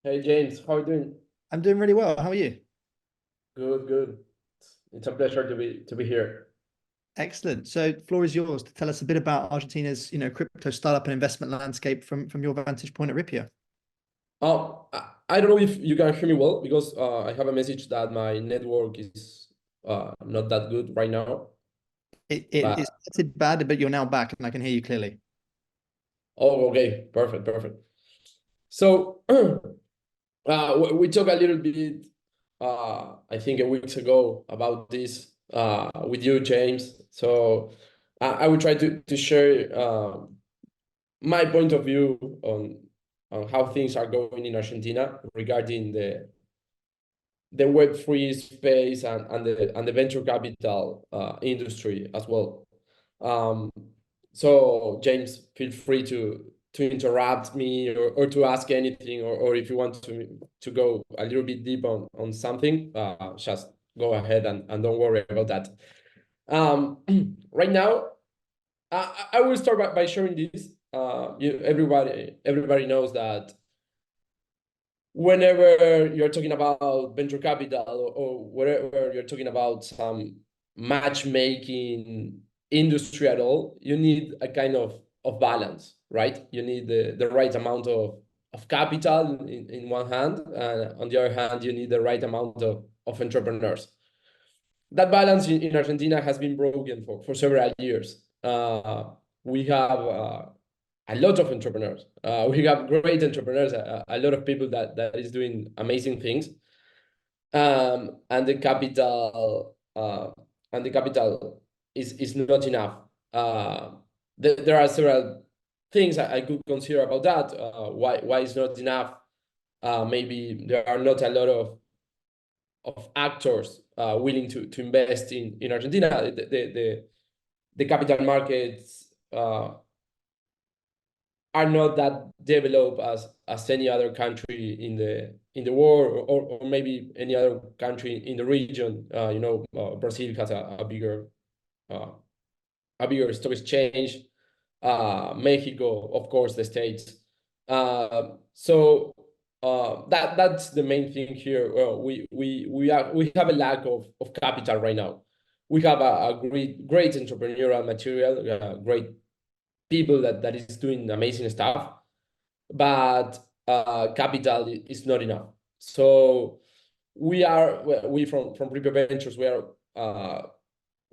Hey James, how are you doing? I'm doing really well. How are you? Good, good. It's a pleasure to be here. Excellent. So the floor is yours to tell us a bit about Argentina's, crypto startup and investment landscape from your vantage point at Ripia. I don't know if you can hear me well because I have a message that my network is not that good right now. It But started bad, but you're now back and I can hear you clearly. oh, okay, perfect, perfect. So we talked a little bit, I think a weeks ago about this with you, James. So I will try to share my point of view on how things are going in Argentina regarding the Web3 space and the venture capital industry as well. Um, so James, feel free to interrupt me or to ask anything, or if you want to go a little bit deep on something, just go ahead and don't worry about that. Right now, I will start by sharing this. Everybody knows that whenever you're talking about venture capital or wherever you're talking about some matchmaking industry at all, you need a kind of balance, right? You need the right amount of capital in one hand, and on the other hand, you need the right amount of entrepreneurs. That balance in Argentina has been broken for several years. We have a lot of entrepreneurs. We have great entrepreneurs, a lot of people that is doing amazing things. And the capital is not enough. There are several things I could consider about that. Why it's not enough? Maybe there are not a lot of actors willing to invest in Argentina. The capital markets are not that developed as any other country in the world, or maybe any other country in the region. Brazil has uh, a bigger stock exchange. Mexico, of course, the States. That's the main thing here. We have a lack of capital right now. We have a great entrepreneurial material, great people that is doing amazing stuff, but capital is not enough. So we from Prepare Ventures, we are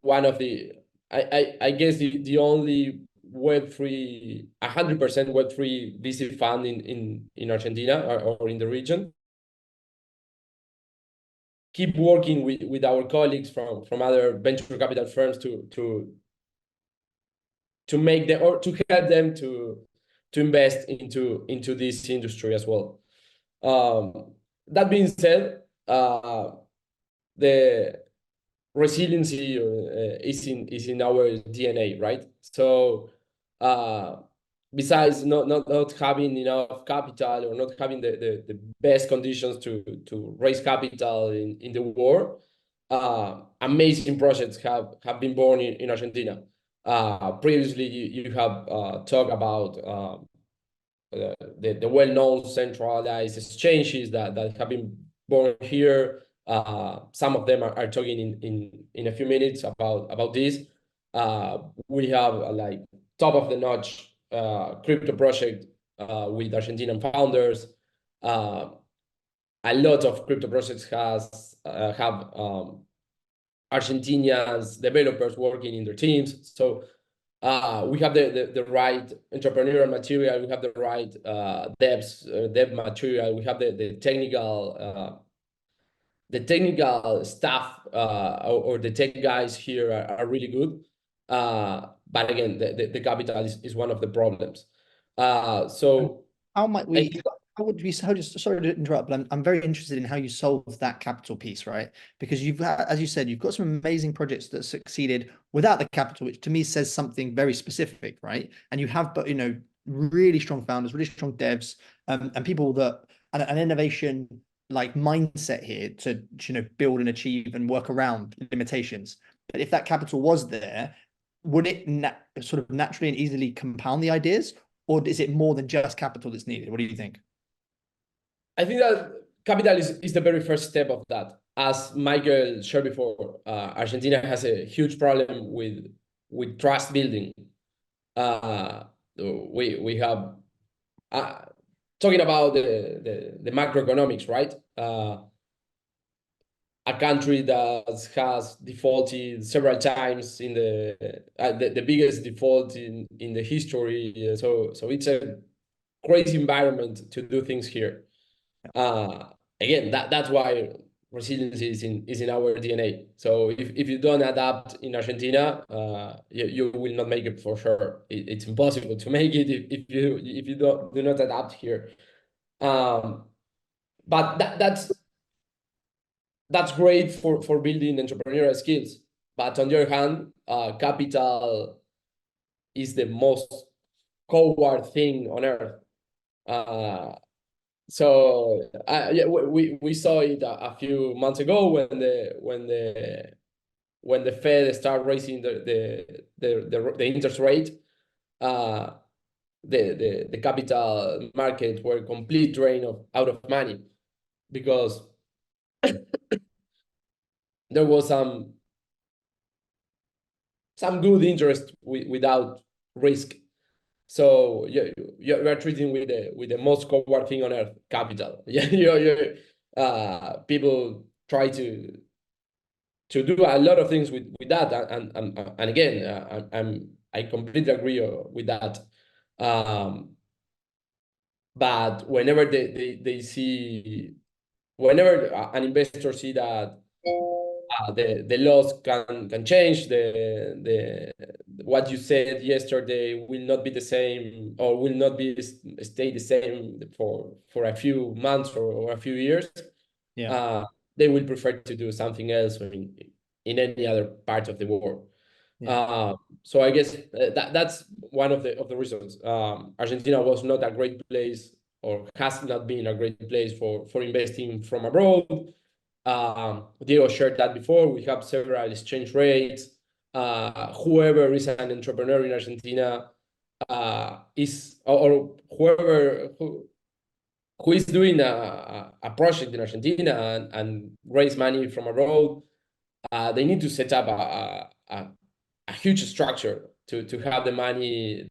one of the I guess the only Web3 100% Web3 VC fund in Argentina or in the region. Keep working with our colleagues from other venture capital firms to make them or to help them to invest into this industry as well. That being said, the resiliency is in our DNA, right? So uh, besides not having enough capital or not having the best conditions to raise capital in the world, amazing projects have been born in Argentina. Previously, you have talked about the well-known centralized exchanges that have been born here. Some of them are talking in a few minutes about this. We have like top of the notch crypto project with Argentinian founders. A lot of crypto projects have Argentinians developers working in their teams. So we have the right entrepreneurial material, we have the right dev material, we have the technical staff or the tech guys here are really good. But again, the capital is one of the problems. And So how might I we, think how would we, how just, sorry to interrupt, but I'm very interested in how you solve that capital piece, right? Because you've got, as you said, you've got some amazing projects that succeeded without the capital, which to me says something very specific, right? And you have, but really strong founders, really strong devs, and people that, and an innovation like mindset here to, build and achieve and work around limitations. But if that capital was there, would it sort of naturally and easily compound the ideas? Or is it more than just capital that's needed? What do you think? I think that capital is the very first step of that. As Michael shared before, Argentina has a huge problem with trust building. We have talking about the macroeconomics, right? A country that has defaulted several times in the biggest default in the history. So it's a crazy environment to do things here. Again, that's why resilience is in our DNA. So if you don't adapt in Argentina, you will not make it for sure. It's impossible to make it if you do not adapt here. But that's great for building entrepreneurial skills. But on the other hand, capital is the most coward thing on earth. So yeah, we saw it a few months ago when the Fed started raising the interest rate. The capital markets were complete drain out of money because there was some good interest without risk. So you are treating with the most coward thing on earth, capital. Yeah, people try to do a lot of things with that, and again, I completely agree with that. But whenever they see, whenever an investor see that the laws can change, the what you said yesterday will not be the same or will not be stay the same for a few months or a few years. Yeah. They will prefer to do something else in any other part of the world. Yeah. So I guess that's one of the reasons. Argentina was not a great place or has not been a great place for investing from abroad. Diego shared that before. We have several exchange rates. Whoever is an entrepreneur in Argentina is, or whoever who is doing a project in Argentina and raise money from abroad, they need to set up a huge structure to have the money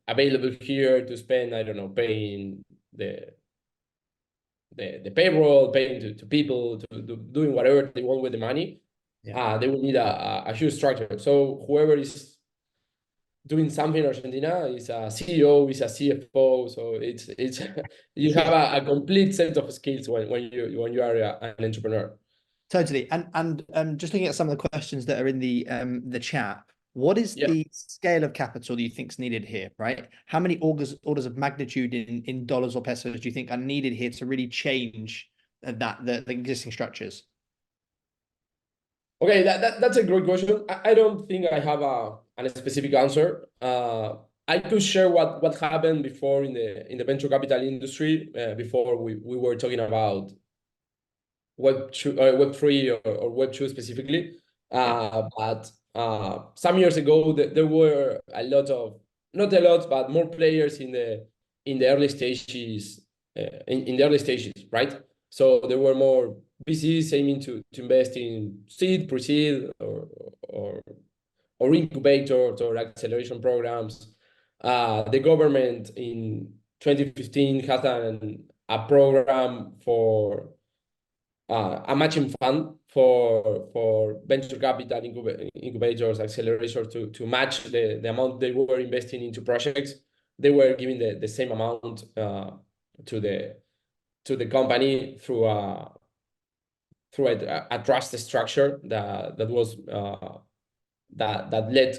available here to spend, I don't know, paying the payroll, paying to people, doing whatever they want with the money. Yeah. They will need a huge structure. So whoever is doing something in Argentina is a CEO, is a CFO. So it's you have Yeah. a complete set of skills when you are an entrepreneur. Totally. And just looking at some of the questions that are in the chat, what is Yeah. the scale of capital do you think is needed here, right? How many orders of magnitude in dollars or pesos do you think are needed here to really change the existing structures? Okay, that's a great question. I don't think I have a specific answer. I could share what happened before in the venture capital industry before we were talking about Web3 or Web2 specifically. Yeah. But some years ago, there were a lot of, not a lot, but more players in the early stages, in the early stages, right? So there were more VCs aiming to invest in seed, pre-seed, or incubators or acceleration programs. The government in 2015 had a program for a matching fund for venture capital incubators, accelerators to match the amount they were investing into projects. They were giving the same amount to the company through a trust structure that was that led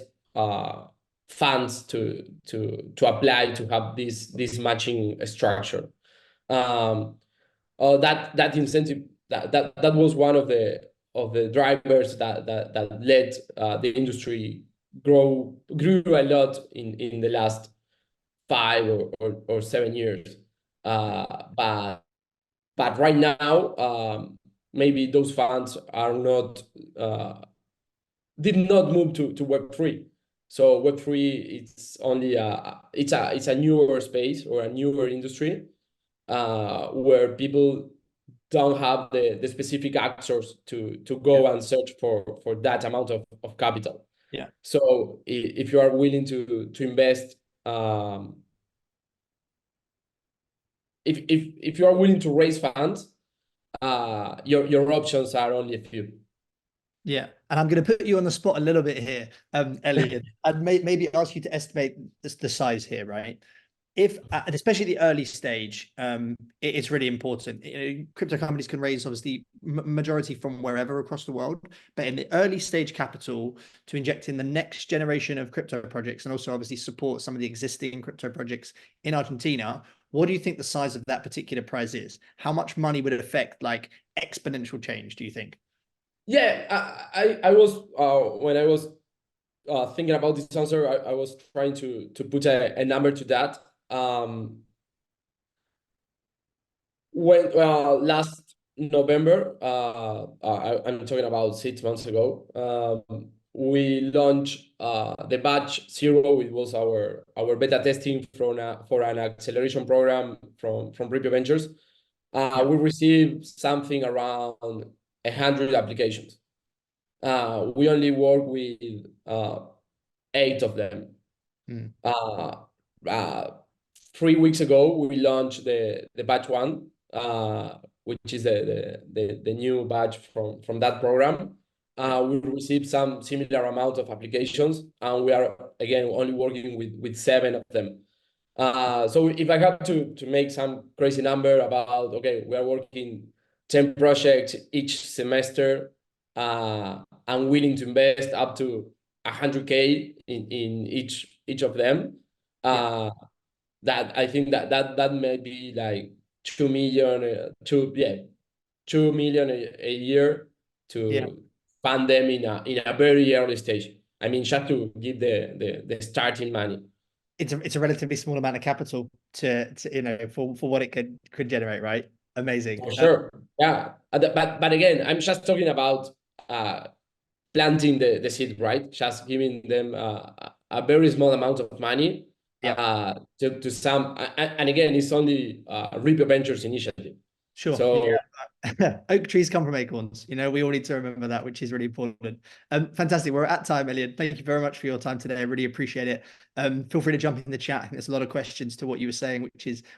funds to apply to have this matching structure. That incentive that was one of the drivers that led the industry grew a lot in the last 5 or 7 years. But right now, maybe those funds are not did not move to Web3. So Web3 it's only it's a newer space or a newer industry. where people don't have the specific actors to go and search for that amount of capital. Yeah. So if you are willing to invest, if you are willing to raise funds, your options are only a few. Yeah, and I'm going to put you on the spot a little bit here, Elian. I'd maybe ask you to estimate the size here, right? If, and especially the early stage, it's really important. Crypto companies can raise obviously majority from wherever across the world, but in the early stage capital to inject in the next generation of crypto projects and also obviously support some of the existing crypto projects in Argentina. What do you think the size of that particular prize is? How much money would it affect like exponential change, do you think? Yeah, I was when I was thinking about this answer, I was trying to put a number to that. When last November, I'm talking about 6 months ago, we launched the batch 0. It was our beta testing for an acceleration program from Ripio Ventures. We received something around 100 applications. We only work with 8 of them. Mm. 3 weeks ago, we launched the batch 1, which is the new batch from that program. We received some similar amount of applications, and we are again only working with 7 of them. So if I have to make some crazy number about, okay, we are working 10 projects each semester, and willing to invest up to 100K in each of them. That I think that may be like 2 million, 2 million a year to fund them in a very early stage. I mean, just to give the starting money. It's a relatively small amount of capital to for what it could generate, right? Amazing. For sure. Yeah. But again, I'm just talking about planting the seed, right? Just giving them a very small amount of money to some, and again, it's only Ripio Ventures initiative. Sure. So Oak trees come from acorns. We all need to remember that, which is really important. Fantastic. We're at time, Elian. Thank you very much for your time today. I really appreciate it. Feel free to jump in the chat. I think there's a lot of questions to what you were saying,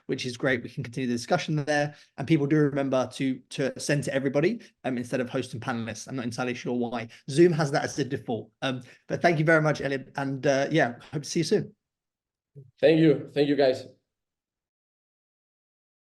which is great. We can continue the discussion there. And people do remember to send to everybody instead of host and panelists. I'm not entirely sure why. Zoom has that as the default. But thank you very much, Elian. And hope to see you soon. Thank you. Thank you, guys.